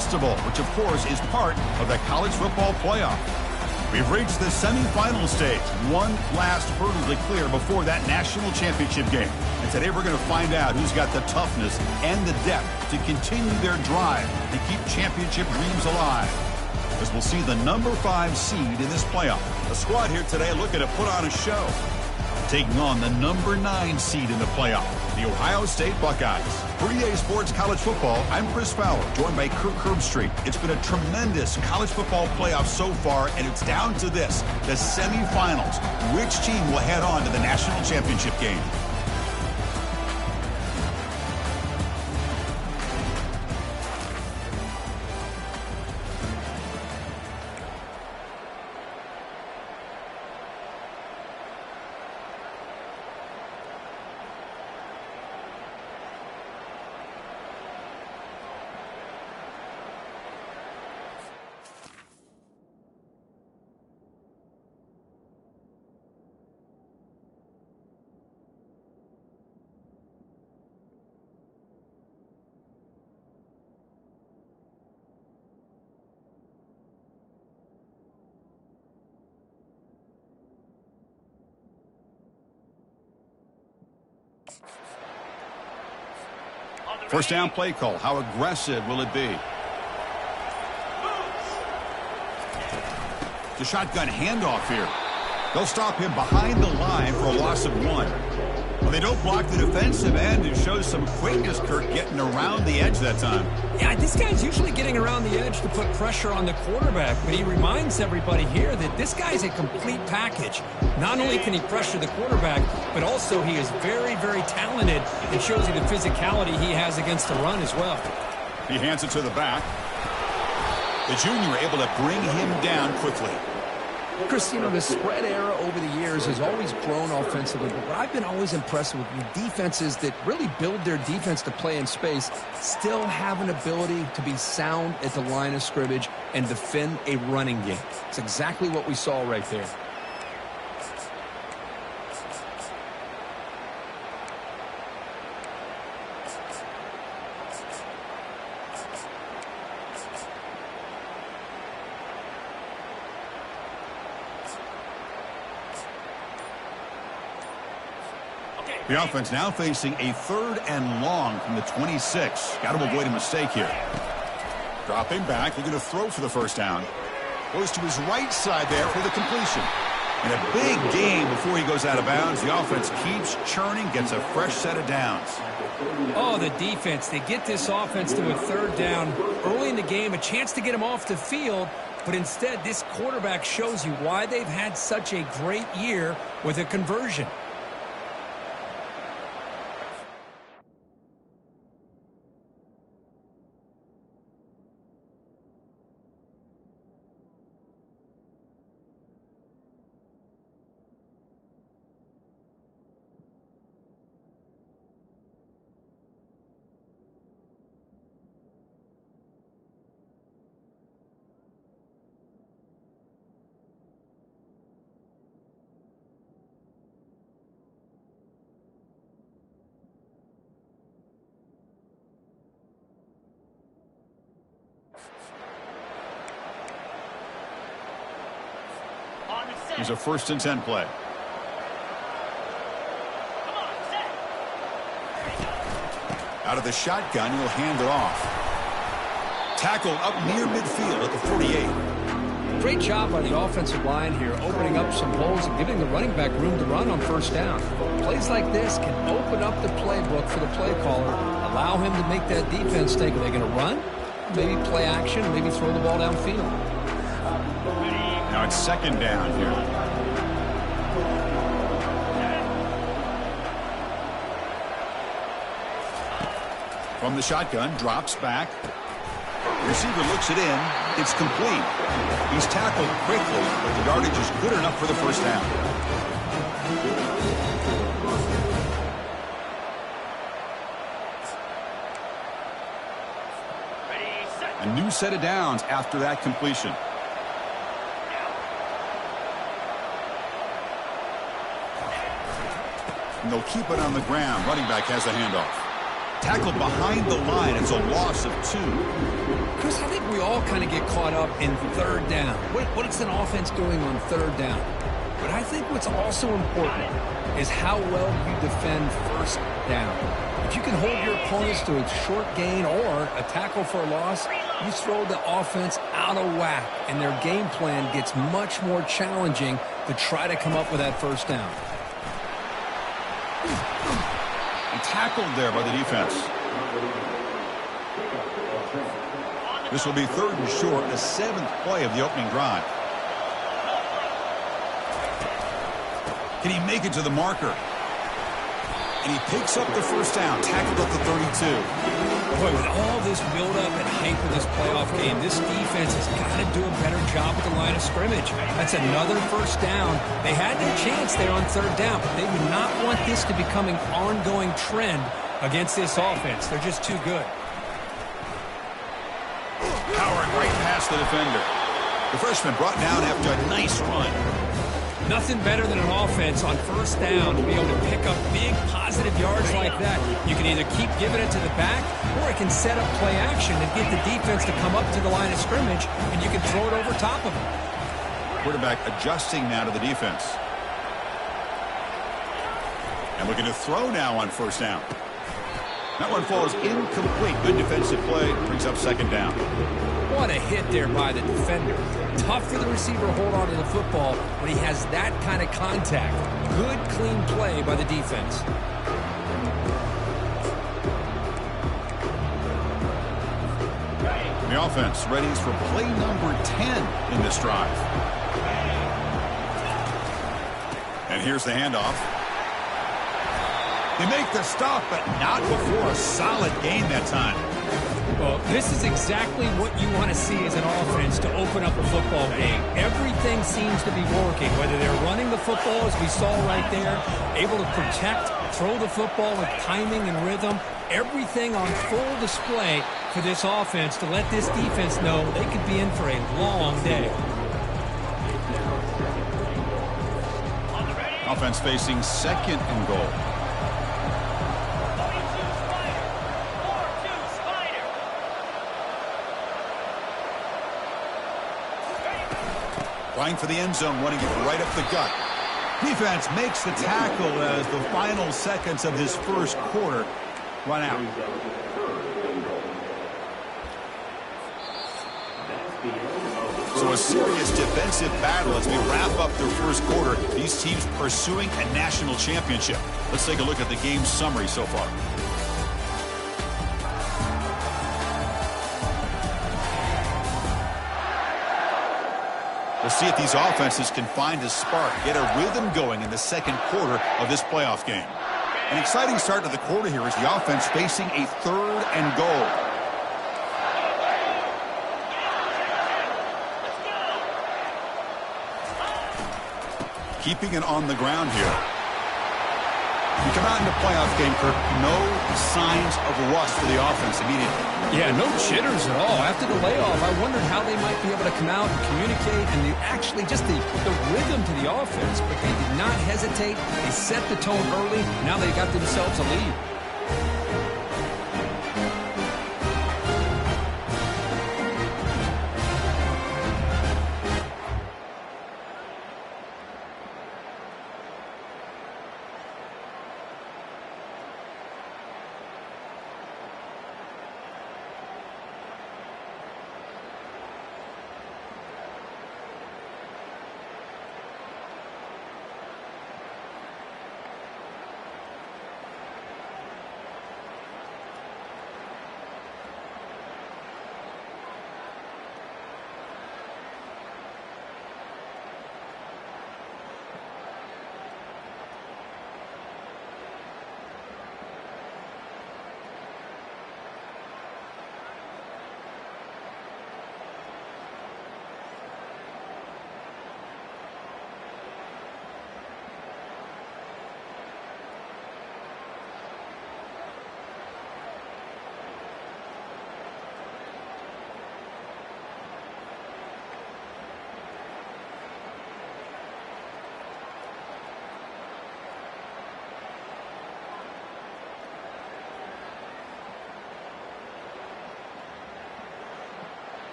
Festival, which of course is part of the college football playoff. We've reached the semifinal stage. One last hurdle to clear before that national championship game. And today we're going to find out who's got the toughness and the depth to continue their drive to keep championship dreams alive. As we'll see the number 5 seed in this playoff. The squad here today looking to put on a show. Taking on the number 9 seed in the playoff, the Ohio State Buckeyes. For EA Sports College Football, I'm Chris Fowler, joined by Kirk Herbstreit. It's been a tremendous college football playoff so far, and it's down to this, the semifinals. Which team will head on to the national championship game? First down play call. How aggressive will it be? The shotgun handoff here. They'll stop him behind the line for a loss of 1. Well, they don't block the defensive end and shows some quickness, Kirk, getting around the edge that time. Yeah, this guy's usually getting around the edge to put pressure on the quarterback, but he reminds everybody here that this guy's a complete package. Not only can he pressure the quarterback, but also he is very, very talented and shows you the physicality he has against the run as well. He hands it to the back. The junior able to bring him down quickly. Chris, you know, the spread era over the years has always grown offensively, but what I've been always impressed with defenses that really build their defense to play in space still have an ability to be sound at the line of scrimmage and defend a running game. It's exactly what we saw right there. The offense now facing a 3rd and long from the 26. Got to avoid a mistake here. Dropping back, looking to throw for the first down. Goes to his right side there for the completion. And a big gain before he goes out of bounds. The offense keeps churning, gets a fresh set of downs. Oh, the defense. They get this offense to a 3rd down early in the game, a chance to get him off the field. But instead, this quarterback shows you why they've had such a great year with a conversion. Here's a 1st and 10 play. Out of the shotgun, he'll hand it off. Tackled up near midfield at the 48. Great job by the offensive line here, opening up some holes and giving the running back room to run on 1st down. Plays like this can open up the playbook for the play caller, allow him to make that defense think, are they going to run? Maybe play action, maybe throw the ball downfield. Now it's 2nd down here. From the shotgun, drops back. Receiver looks it in. It's complete. He's tackled quickly, but the yardage is good enough for the 1st down. A new set of downs after that completion. And they'll keep it on the ground. Running back has the handoff. Tackled behind the line. It's a loss of 2. Chris, I think we all kind of get caught up in third down. What is an offense doing on third down? But I think what's also important is how well you defend first down. If you can hold your opponents to a short gain or a tackle for a loss, you throw the offense out of whack, and their game plan gets much more challenging to try to come up with that first down. And tackled there by the defense. This will be 3rd and short, the 7th play of the opening drive. Can he make it to the marker? And he picks up the first down, tackled at the 32. Boy, with all this build-up and hype in this playoff game, this defense has got to do a better job at the line of scrimmage. That's another first down. They had their chance there on third down, but they would not want this to become an ongoing trend against this offense. They're just too good. Powering right past the defender. The freshman brought down after a nice run. Nothing better than an offense on first down to be able to pick up big positive yards like that. You can either keep giving it to the back, or it can set up play action and get the defense to come up to the line of scrimmage, and you can throw it over top of them. Quarterback adjusting now to the defense. And looking to throw now on first down. That one falls incomplete. Good defensive play. Brings up second down. What a hit there by the defender. Tough for the receiver to hold on to the football when he has that kind of contact. Good, clean play by the defense. The offense readies for play number 10 in this drive. And here's the handoff. They make the stop, but not before a solid gain that time. Well, this is exactly what you want to see as an offense to open up a football game. Everything seems to be working, whether they're running the football, as we saw right there, able to protect, throw the football with timing and rhythm. Everything on full display for this offense to let this defense know they could be in for a long day. Offense facing 2nd and goal. Going for the end zone, running it right up the gut. Defense makes the tackle as the final seconds of his first quarter run out. So a serious defensive battle as we wrap up their first quarter. These teams pursuing a national championship. Let's take a look at the game summary so far. We'll see if these offenses can find a spark, get a rhythm going in the second quarter of this playoff game. An exciting start to the quarter here as the offense facing a 3rd and goal. Keeping it on the ground here. You come out in the playoff game, Kirk, no signs of rust for the offense immediately. Yeah, no jitters at all. After the layoff, I wondered how they might be able to come out and communicate and actually just the rhythm to the offense. But they did not hesitate. They set the tone early. Now they got themselves a lead.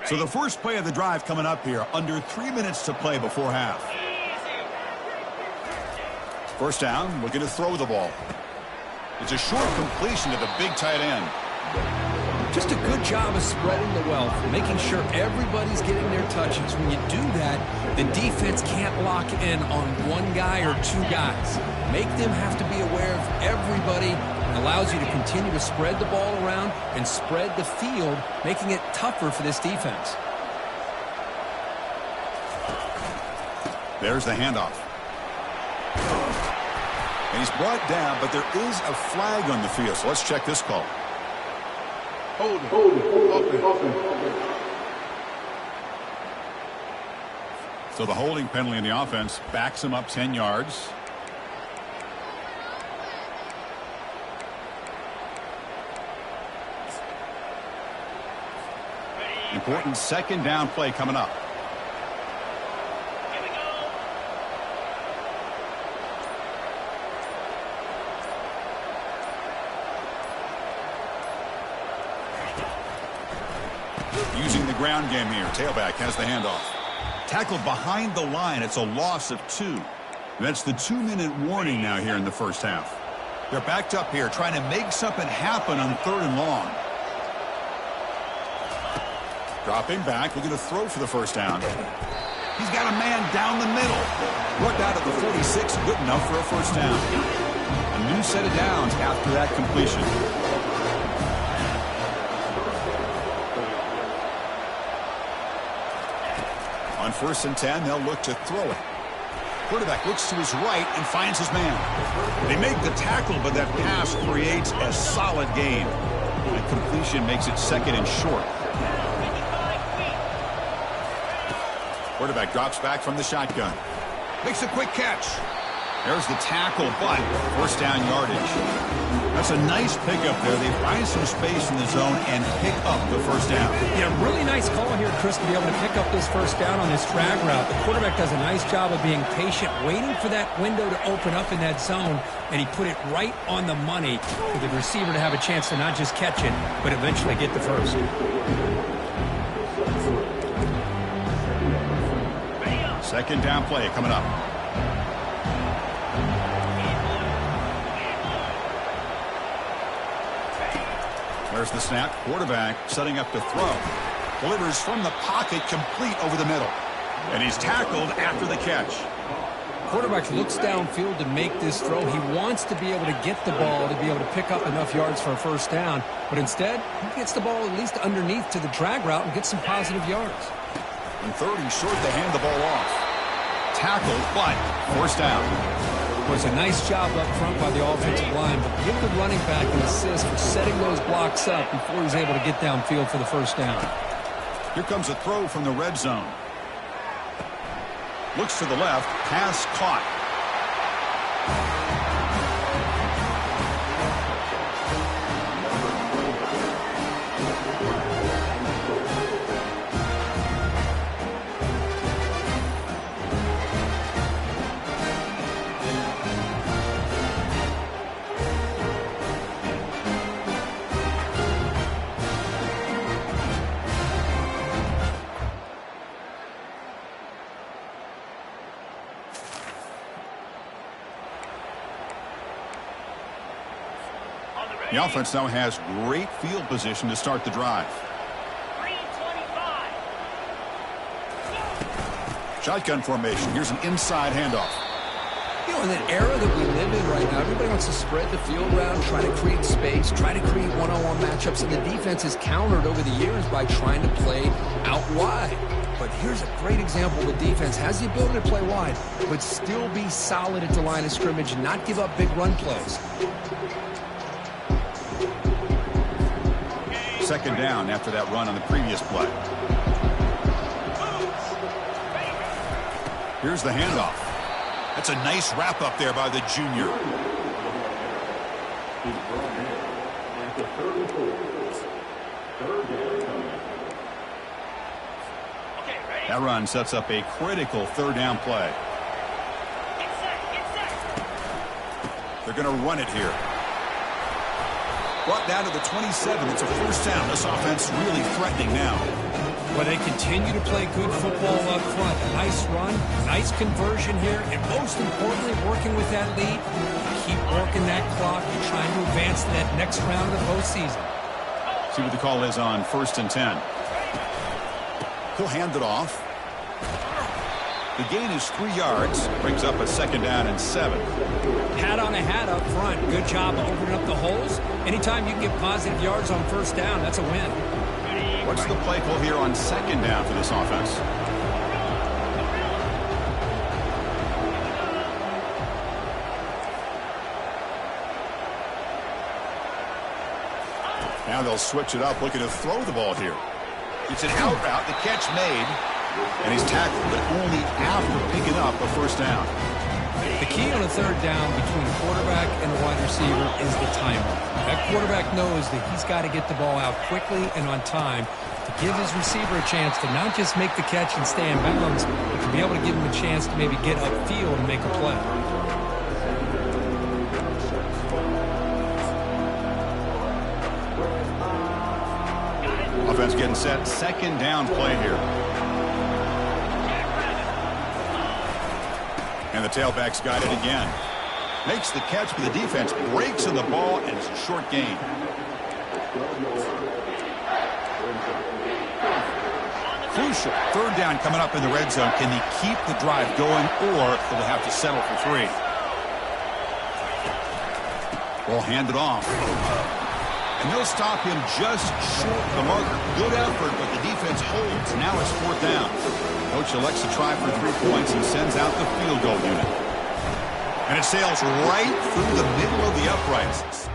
So the first play of the drive coming up here, under 3 minutes to play before half. First down, looking to throw the ball. It's a short completion to the big tight end. Just a good job of spreading the wealth, making sure everybody's getting their touches. When you do that, the defense can't lock in on one guy or two guys. Make them have to be aware of everybody. It allows you to continue to spread the ball around and spread the field, making it tougher for this defense. There's the handoff. And he's brought down, but there is a flag on the field. So let's check this call. Hold it. So the holding penalty in the offense backs him up 10 yards. Important second down play coming up. Using the ground game here. Tailback has the handoff. Tackled behind the line. It's a loss of 2. That's the 2-minute warning now here in the first half. They're backed up here trying to make something happen on 3rd and long. Dropping back, looking to throw for the first down. He's got a man down the middle. Worked out at the 46, good enough for a first down. A new set of downs after that completion. On 1st and 10, they'll look to throw it. Quarterback looks to his right and finds his man. They make the tackle, but that pass creates a solid gain. The completion makes it 2nd and short. Quarterback drops back from the shotgun. Makes a quick catch. There's the tackle, but first down yardage. That's a nice pickup there. They find some space in the zone and pick up the first down. Yeah, really nice call here, Chris, to be able to pick up this first down on this drag route. The quarterback does a nice job of being patient, waiting for that window to open up in that zone, and he put it right on the money for the receiver to have a chance to not just catch it, but eventually get the first. Second down play coming up. There's the snap. Quarterback setting up to throw. Delivers from the pocket, complete over the middle. And he's tackled after the catch. Quarterback looks downfield to make this throw. He wants to be able to get the ball to be able to pick up enough yards for a first down. But instead, he gets the ball at least underneath to the drag route and gets some positive yards. And 3rd and short, they hand the ball off. Tackled, but first down. It was a nice job up front by the offensive line, but give the running back an assist for setting those blocks up before he's able to get downfield for the first down. Here comes a throw from the red zone. Looks to the left, pass caught. The offense now has great field position to start the drive. Shotgun formation. Here's an inside handoff. You know, in the era that we live in right now, everybody wants to spread the field around, try to create space, try to create one-on-one matchups, and the defense is countered over the years by trying to play out wide. But here's a great example. The defense has the ability to play wide, but still be solid at the line of scrimmage and not give up big run plays. Second down after that run on the previous play. Here's the handoff. That's a nice wrap up there by the junior. That run sets up a critical 3rd down play. They're going to run it here. Brought down to the 27. It's a first down. This offense really threatening now. Well, they continue to play good football up front. A nice run, nice conversion here, and most importantly, working with that lead, keep working that clock and trying to advance to that next round of the postseason. See what the call is on 1st and 10. He'll hand it off. The gain is 3 yards. Brings up a 2nd down and 7. Hat on a hat up front. Good job of opening up the holes. Anytime you can get positive yards on 1st down, that's a win. What's the play call here on 2nd down for this offense? Now they'll switch it up, looking to throw the ball here. It's an out route, the catch made, and he's tackled, but only after picking up a 1st down. The key on a 3rd down between the quarterback and the wide receiver is the timer. That quarterback knows that he's got to get the ball out quickly and on time to give his receiver a chance to not just make the catch and stay in bounds, but to be able to give him a chance to maybe get upfield and make a play. Offense getting set. 2nd down play here. And the tailback's got it again. Makes the catch, but the defense breaks in the ball, and it's a short gain. Crucial. 3rd down coming up in the red zone. Can he keep the drive going, or will they have to settle for 3? Ball handed off. And they'll stop him just short of the marker. Good effort, but the defense holds. Now it's 4th down. Coach elects to try for 3 points and sends out the field goal unit. And it sails right through the middle of the uprights.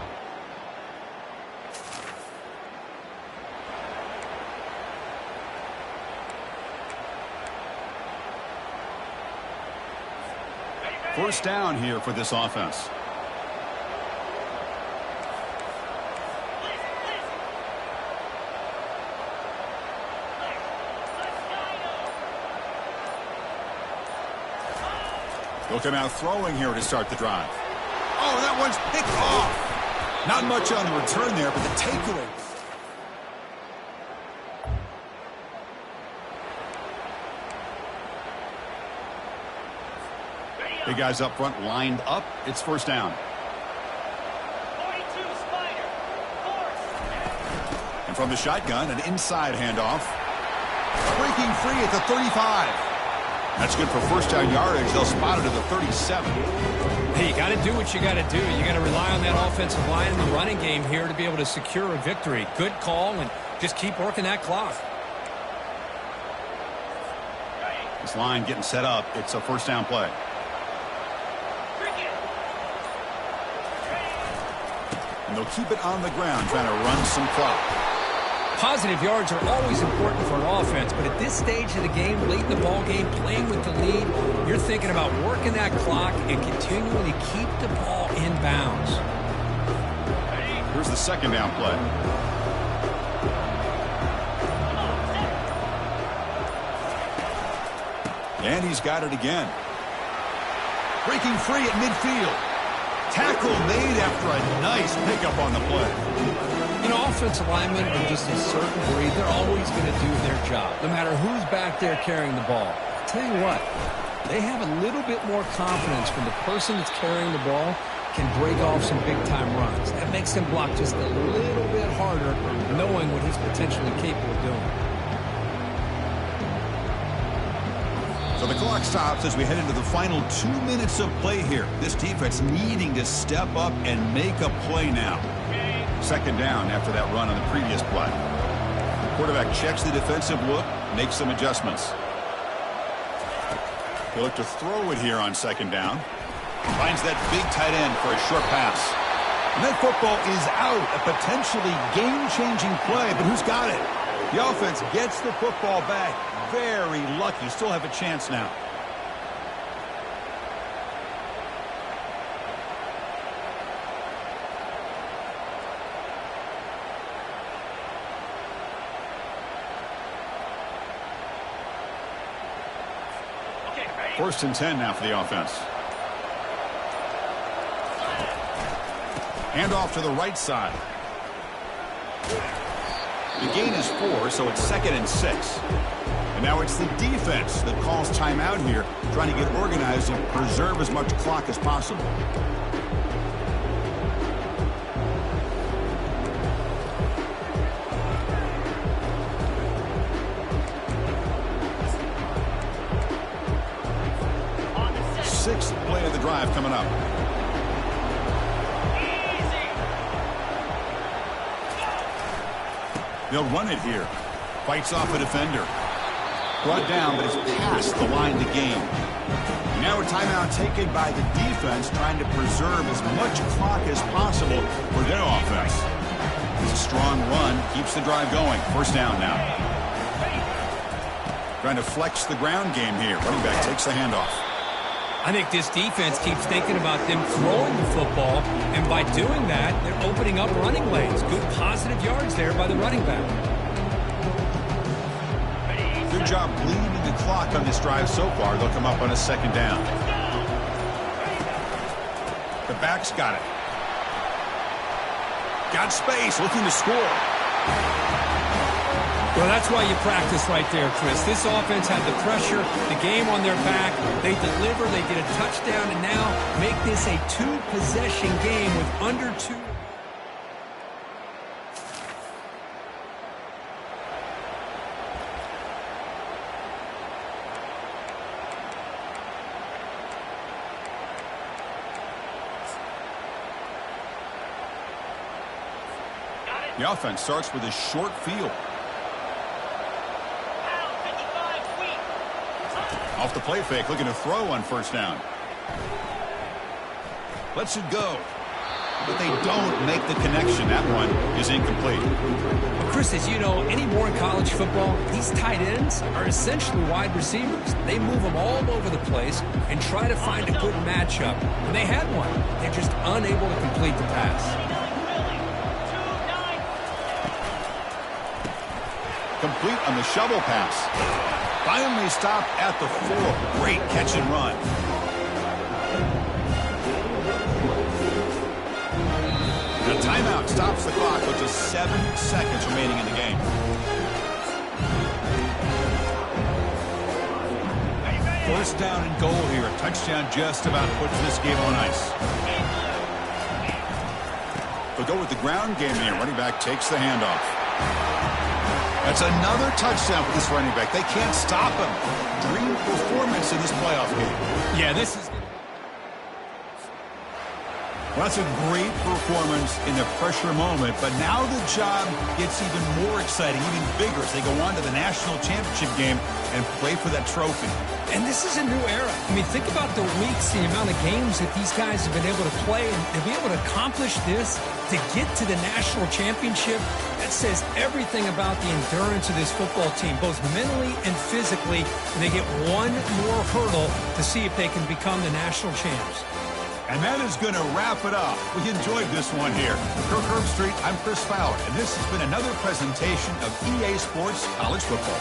First down here for this offense. They'll come out throwing here to start the drive. Oh, that one's picked off. Not much on the return there, but the takeaway. Big guys up front lined up. It's 1st down. And from the shotgun, an inside handoff. Breaking free at the 35. That's good for 1st down yardage. They'll spot it at the 37. Hey, you got to do what you got to do. You got to rely on that offensive line in the running game here to be able to secure a victory. Good call, and just keep working that clock. This line getting set up. It's a 1st down play. And they'll keep it on the ground, trying to run some clock. Positive yards are always important for an offense, but at this stage of the game, late in the ball game, playing with the lead, you're thinking about working that clock and continuing to keep the ball in bounds. Here's the 2nd down play. And he's got it again. Breaking free at midfield. Tackle made after a nice pickup on the play. You know, offensive linemen are just a certain breed. They're always going to do their job, no matter who's back there carrying the ball. I'll tell you what, they have a little bit more confidence when the person that's carrying the ball can break off some big-time runs. That makes him block just a little bit harder, knowing what he's potentially capable of doing. So the clock stops as we head into the final 2 minutes of play here. This defense needing to step up and make a play now. 2nd down after that run on the previous play. The quarterback checks the defensive look, makes some adjustments. He'll look to throw it here on 2nd down. Finds that big tight end for a short pass. And that football is out. A potentially game-changing play, but who's got it? The offense gets the football back. Very lucky. Still have a chance now. First and 10 now for the offense. Hand off to the right side. The gain is 4, so it's 2nd and 6. And now it's the defense that calls timeout here, trying to get organized and preserve as much clock as possible. Sixth play of the drive coming up. They'll run it here. Fights off a defender. Brought down, but it's past the line to gain. And now a timeout taken by the defense, trying to preserve as much clock as possible for their offense. It's a strong run, keeps the drive going. First down now. Trying to flex the ground game here. Running back takes the handoff. I think this defense keeps thinking about them throwing the football, and by doing that, they're opening up running lanes. Good positive yards there by the running back. Good job bleeding the clock on this drive so far. They'll come up on a 2nd down. The back's got it. Got space, looking to score. Well, that's why you practice right there, Chris. This offense had the pressure, the game on their back. They deliver, they get a touchdown, and now make this a 2-possession game with under 2. The offense starts with a short field. Off the play fake, looking to throw on 1st down. Lets it go. But they don't make the connection. That one is incomplete. Well, Chris, as you know, anymore in college football, these tight ends are essentially wide receivers. They move them all over the place and try to find a good matchup. And they had one. They're just unable to complete the pass. Complete on the shovel pass. Finally stopped at the 4. Great catch and run. The timeout stops the clock with just 7 seconds remaining in the game. First down and goal here. A touchdown just about puts this game on ice. They'll go with the ground game here. Running back takes the handoff. That's another touchdown for this running back. They can't stop him. Dream performance in this playoff game. Yeah, this is... Well, that's a great performance in the pressure moment, but now the job gets even more exciting, even bigger as they go on to the national championship game and play for that trophy. And this is a new era. I mean, think about the weeks, the amount of games that these guys have been able to play, and to be able to accomplish this, to get to the national championship, that says everything about the endurance of this football team, both mentally and physically, and they get one more hurdle to see if they can become the national champs. And that is going to wrap it up. We enjoyed this one here. Kirk Herbstreit, I'm Chris Fowler, and this has been another presentation of EA Sports College Football.